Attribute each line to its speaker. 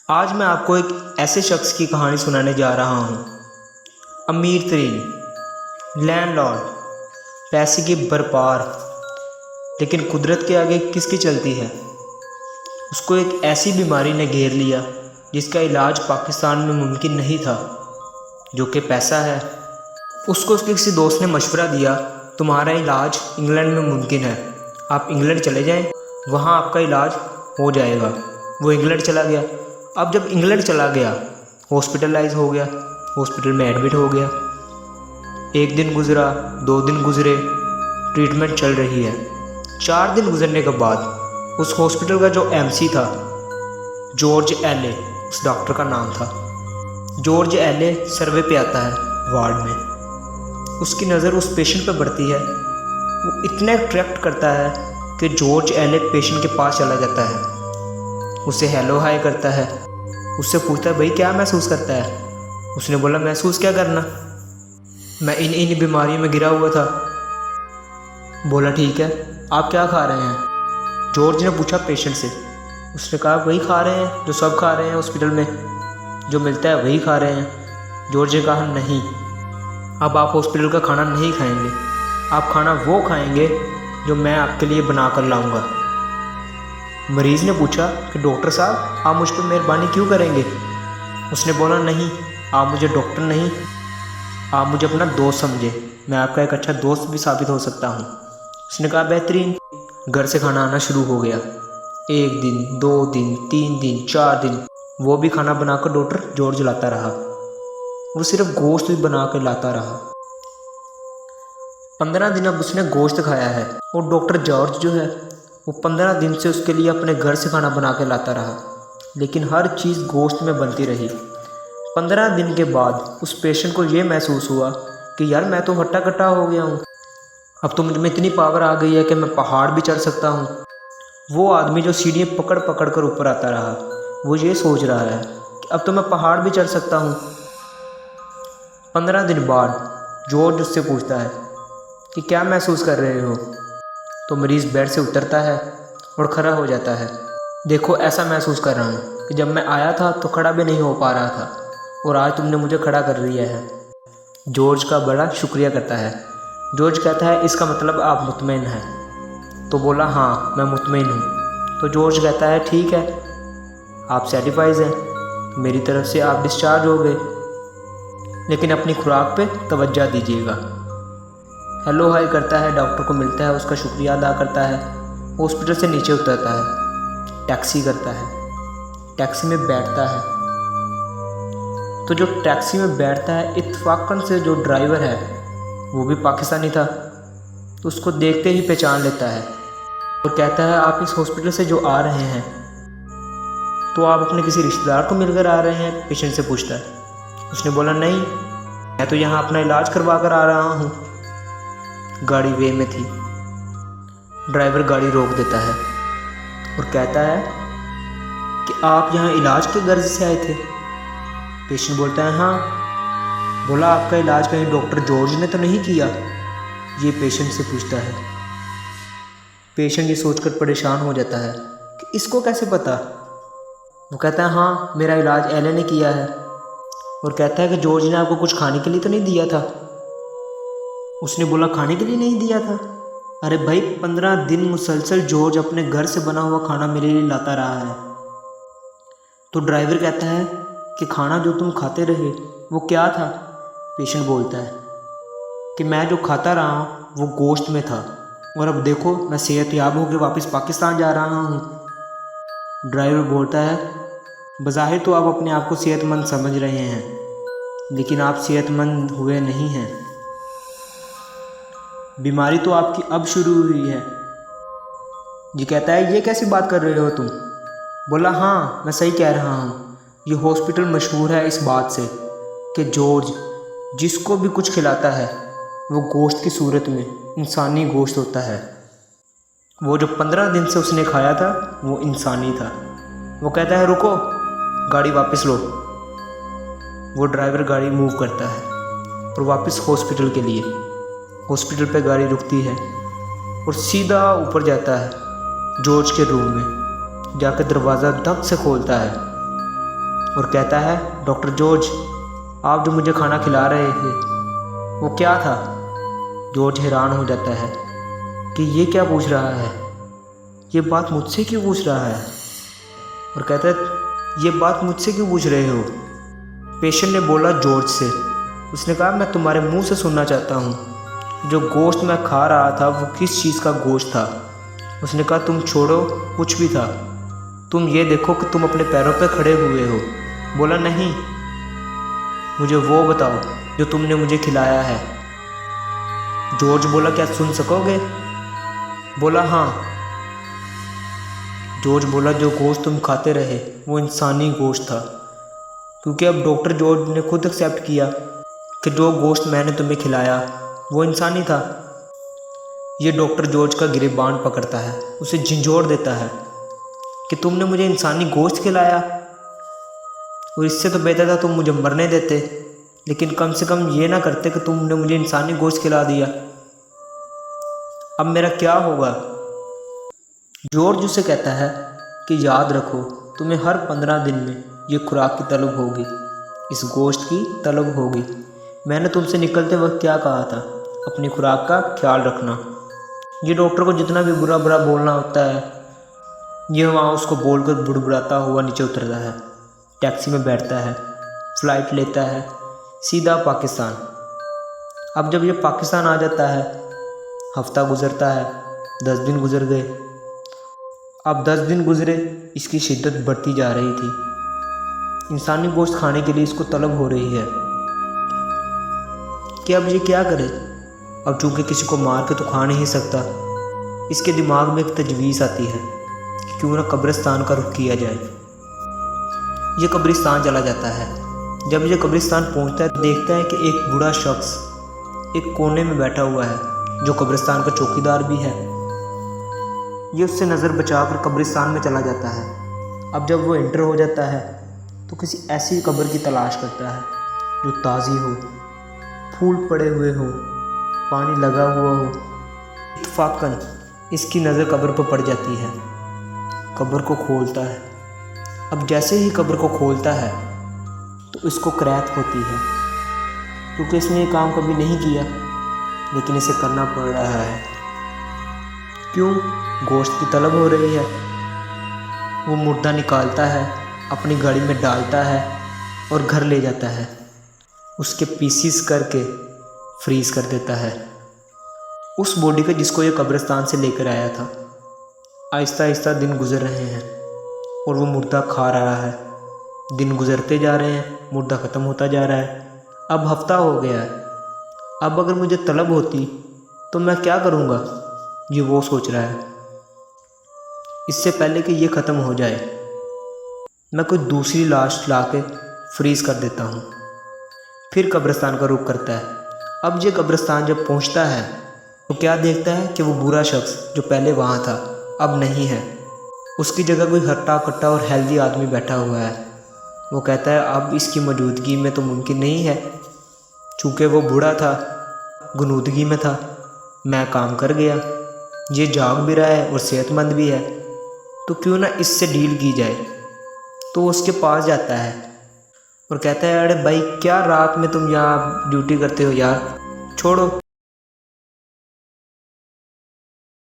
Speaker 1: आज मैं आपको एक ऐसे शख्स की कहानी सुनाने जा रहा हूँ। अमीर तरीन लैंडलॉर्ड, पैसे की भरपार, लेकिन कुदरत के आगे किसकी चलती है। उसको एक ऐसी बीमारी ने घेर लिया जिसका इलाज पाकिस्तान में मुमकिन नहीं था, जो कि पैसा है। उसको उसके किसी दोस्त ने मशवरा दिया, तुम्हारा इलाज इंग्लैंड में मुमकिन है, आप इंग्लैंड चले जाएं, वहाँ आपका इलाज हो जाएगा। वो इंग्लैंड चला गया। अब जब इंग्लैंड चला गया, हॉस्पिटलाइज हो गया, हॉस्पिटल में एडमिट हो गया। एक दिन गुजरा, 2 दिन गुजरे, ट्रीटमेंट चल रही है। 4 दिन गुजरने के बाद उस हॉस्पिटल का जो एमसी था, जॉर्ज एले, उस डॉक्टर का नाम था। जॉर्ज एले सर्वे पे आता है वार्ड में। उसकी नज़र उस पेशेंट पे पड़ती है। वो इतना अट्रैक्ट करता है कि जॉर्ज एले पेशेंट के पास चला जाता है, उससे हेलो हाय करता है, उससे पूछता है भाई क्या महसूस करता है। उसने बोला महसूस क्या करना, मैं इन बीमारियों में गिरा हुआ था। बोला ठीक है, आप क्या खा रहे हैं। जॉर्ज ने पूछा पेशेंट से। उसने कहा वही खा रहे हैं जो सब खा रहे हैं हॉस्पिटल में, जो मिलता है वही खा रहे हैं। जॉर्ज ने कहा नहीं, अब आप हॉस्पिटल का खाना नहीं खाएंगे, आप खाना वो खाएंगे जो मैं आपके लिए बना कर लाऊंगा। मरीज़ ने पूछा कि डॉक्टर साहब आप मुझ पर मेहरबानी क्यों करेंगे। उसने बोला नहीं, आप मुझे डॉक्टर नहीं, आप मुझे अपना दोस्त समझे, मैं आपका एक अच्छा दोस्त भी साबित हो सकता हूँ। उसने कहा बेहतरीन। घर से खाना आना शुरू हो गया। 1 दिन, 2 दिन, 3 दिन, 4 दिन वो भी खाना बनाकर डॉक्टर जॉर्ज लाता रहा। वो सिर्फ गोश्त भी बना कर लाता रहा। 15 दिन अब उसने गोश्त खाया है, और डॉक्टर जॉर्ज जो है वो 15 दिन से उसके लिए अपने घर से खाना बना के लाता रहा, लेकिन हर चीज़ गोश्त में बनती रही। 15 दिन के बाद उस पेशेंट को ये महसूस हुआ कि यार मैं तो हट्टा कट्टा हो गया हूँ, अब तो मुझ में इतनी पावर आ गई है कि मैं पहाड़ भी चढ़ सकता हूँ। वो आदमी जो सीढ़ियाँ पकड़ पकड़ कर ऊपर आता रहा, वो ये सोच रहा है कि अब तो मैं पहाड़ भी चढ़ सकता हूँ। 15 दिन बाद जॉर्ज उससे पूछता है कि क्या महसूस कर रहे हो। तो मरीज़ बेड से उतरता है और खड़ा हो जाता है। देखो ऐसा महसूस कर रहा हूँ कि जब मैं आया था तो खड़ा भी नहीं हो पा रहा था, और आज तुमने मुझे खड़ा कर दिया है। जॉर्ज का बड़ा शुक्रिया करता है। जॉर्ज कहता है इसका मतलब आप मुतमईन हैं। तो बोला हाँ मैं मुतमईन हूँ। तो जॉर्ज कहता है ठीक है, आप सेटिस्फाइज हैं, मेरी तरफ से आप डिस्चार्ज हो गए, लेकिन अपनी खुराक पे तवज्जो दीजिएगा। हेलो हाय करता है, डॉक्टर को मिलता है, उसका शुक्रिया अदा करता है, हॉस्पिटल से नीचे उतरता है, टैक्सी करता है, टैक्सी में बैठता है। तो जो टैक्सी में बैठता है, इत्तफाकन से जो ड्राइवर है वो भी पाकिस्तानी था, तो उसको देखते ही पहचान लेता है और कहता है आप इस हॉस्पिटल से जो आ रहे हैं, तो आप अपने किसी रिश्तेदार को मिलकर आ रहे हैं। पेशेंट से पूछता है। उसने बोला नहीं, मैं तो यहाँ अपना इलाज करवा कर आ रहा हूँ। गाड़ी वे में थी। ड्राइवर गाड़ी रोक देता है और कहता है कि आप यहाँ इलाज के गर्ज से आए थे। पेशेंट बोलता है हाँ। बोला आपका इलाज कहीं डॉक्टर जॉर्ज ने तो नहीं किया, ये पेशेंट से पूछता है। पेशेंट ये सोचकर परेशान हो जाता है कि इसको कैसे पता। वो कहता है हाँ मेरा इलाज एले ने किया है, और कहता है कि जॉर्ज ने आपको कुछ खाने के लिए तो नहीं दिया था। उसने बोला खाने के लिए नहीं दिया था। अरे भाई 15 दिन मुसलसल जॉर्ज अपने घर से बना हुआ खाना मेरे लिए लाता रहा है। तो ड्राइवर कहता है कि खाना जो तुम खाते रहे वो क्या था। पेशेंट बोलता है कि मैं जो खाता रहा हूँ वो गोश्त में था, और अब देखो मैं सेहतयाब होकर वापस पाकिस्तान जा रहा हूँ। ड्राइवर बोलता है बज़ाहिर तो आप अपने आप को सेहतमंद समझ रहे हैं, लेकिन आप सेहतमंद हुए नहीं हैं, बीमारी तो आपकी अब शुरू हुई है। ये कहता है ये कैसी बात कर रहे हो तुम। बोला हाँ मैं सही कह रहा हूँ, ये हॉस्पिटल मशहूर है इस बात से कि जॉर्ज जिसको भी कुछ खिलाता है वो गोश्त की सूरत में इंसानी गोश्त होता है। वो जो 15 दिन से उसने खाया था वो इंसानी था। वो कहता है रुको, गाड़ी वापस लो। वो ड्राइवर गाड़ी मूव करता है और वापस हॉस्पिटल के लिए। हॉस्पिटल पे गाड़ी रुकती है और सीधा ऊपर जाता है जॉर्ज के रूम में। जाकर दरवाज़ा धक से खोलता है और कहता है, डॉक्टर जॉर्ज, आप जो मुझे खाना खिला रहे थे वो क्या था? जॉर्ज हैरान हो जाता है कि ये क्या पूछ रहा है, ये बात मुझसे क्यों पूछ रहा है? और कहता है, ये बात मुझसे क्यों पूछ रहे हो? पेशेंट ने बोला जॉर्ज से। उसने कहा, मैं तुम्हारे मुंह से सुनना चाहता हूँ, जो गोश्त मैं खा रहा था वो किस चीज़ का गोश्त था? उसने कहा, तुम छोड़ो, कुछ भी था, तुम ये देखो कि तुम अपने पैरों पे खड़े हुए हो। बोला, नहीं, मुझे वो बताओ जो तुमने मुझे खिलाया है। जॉर्ज बोला, क्या सुन सकोगे? बोला, हाँ। जॉर्ज बोला, जो गोश्त तुम खाते रहे वो इंसानी गोश्त था, क्योंकि अब डॉक्टर जॉर्ज ने खुद एक्सेप्ट किया कि जो गोश्त मैंने तुम्हें खिलाया वो इंसानी था। ये डॉक्टर जॉर्ज का गिरेबान पकड़ता है, उसे झंझोड़ देता है कि तुमने मुझे इंसानी गोश्त खिलाया, और इससे तो बेहतर था तुम मुझे मरने देते, लेकिन कम से कम ये ना करते कि तुमने मुझे इंसानी गोश्त खिला दिया। अब मेरा क्या होगा? जॉर्ज उसे कहता है कि याद रखो, तुम्हें हर 15 दिन में ये खुराक की तलब होगी, इस गोश्त की तलब होगी। मैंने तुमसे निकलते वक्त क्या कहा था? अपनी खुराक का ख्याल रखना। ये डॉक्टर को जितना भी बुरा बुरा बोलना होता है, ये वहाँ उसको बोलकर बुड़बुड़ाता हुआ नीचे उतरता है, टैक्सी में बैठता है, फ़्लाइट लेता है सीधा पाकिस्तान। अब जब ये पाकिस्तान आ जाता है, हफ्ता गुजरता है, 10 दिन गुजर गए। अब 10 दिन गुजरे, इसकी शिद्दत बढ़ती जा रही थी। इंसानी गोश्त खाने के लिए इसको तलब हो रही है कि अब ये क्या करे। अब चूँकि किसी को मार के तो खा नहीं सकता, इसके दिमाग में एक तजवीज़ आती है कि क्यों ना कब्रिस्तान का रुख किया जाए। ये कब्रिस्तान चला जाता है। जब ये कब्रिस्तान पहुंचता है, देखता है कि एक बूढ़ा शख्स एक कोने में बैठा हुआ है, जो कब्रिस्तान का चौकीदार भी है। ये उससे नज़र बचाकर कब्रिस्तान में चला जाता है। अब जब वो एंटर हो जाता है तो किसी ऐसी कब्र की तलाश करता है जो ताज़ी हो, फूल पड़े हुए हो, पानी लगा हुआ हो। इत्तफाकन इसकी नज़र कब्र पर पड़ जाती है। कब्र को खोलता है। अब जैसे ही कब्र को खोलता है तो इसको क्रैक होती है, क्योंकि इसने ये काम कभी नहीं किया, लेकिन इसे करना पड़ रहा है। क्यों? गोश्त की तलब हो रही है। वो मुर्दा निकालता है, अपनी गाड़ी में डालता है और घर ले जाता है। उसके पीसीस करके फ्रीज़ कर देता है उस बॉडी को जिसको ये कब्रिस्तान से लेकर आया था। आहिस्ता आहिस्ता दिन गुजर रहे हैं और वो मुर्दा खा रहा है। दिन गुजरते जा रहे हैं, मुर्दा ख़त्म होता जा रहा है। अब हफ्ता हो गया है। अब अगर मुझे तलब होती तो मैं क्या करूँगा, ये वो सोच रहा है। इससे पहले कि ये ख़त्म हो जाए, मैं कोई दूसरी लाश ला के फ्रीज़ कर देता हूँ। फिर कब्रिस्तान का रुख करता है। अब ये कब्रिस्तान जब पहुँचता है तो क्या देखता है कि वो बुरा शख्स जो पहले वहाँ था अब नहीं है। उसकी जगह कोई हट्टा कट्टा और हेल्दी आदमी बैठा हुआ है। वो कहता है अब इसकी मौजूदगी में तो मुमकिन नहीं है, चूँकि वो बूढ़ा था, गनूदगी में था, मैं काम कर गया, ये जाग भी रहा है और सेहतमंद भी है, तो क्यों ना इससे डील की जाए। तो वो उसके पास जाता है और कहता है, अरे भाई, क्या रात में तुम यहाँ ड्यूटी करते हो यार, छोड़ो।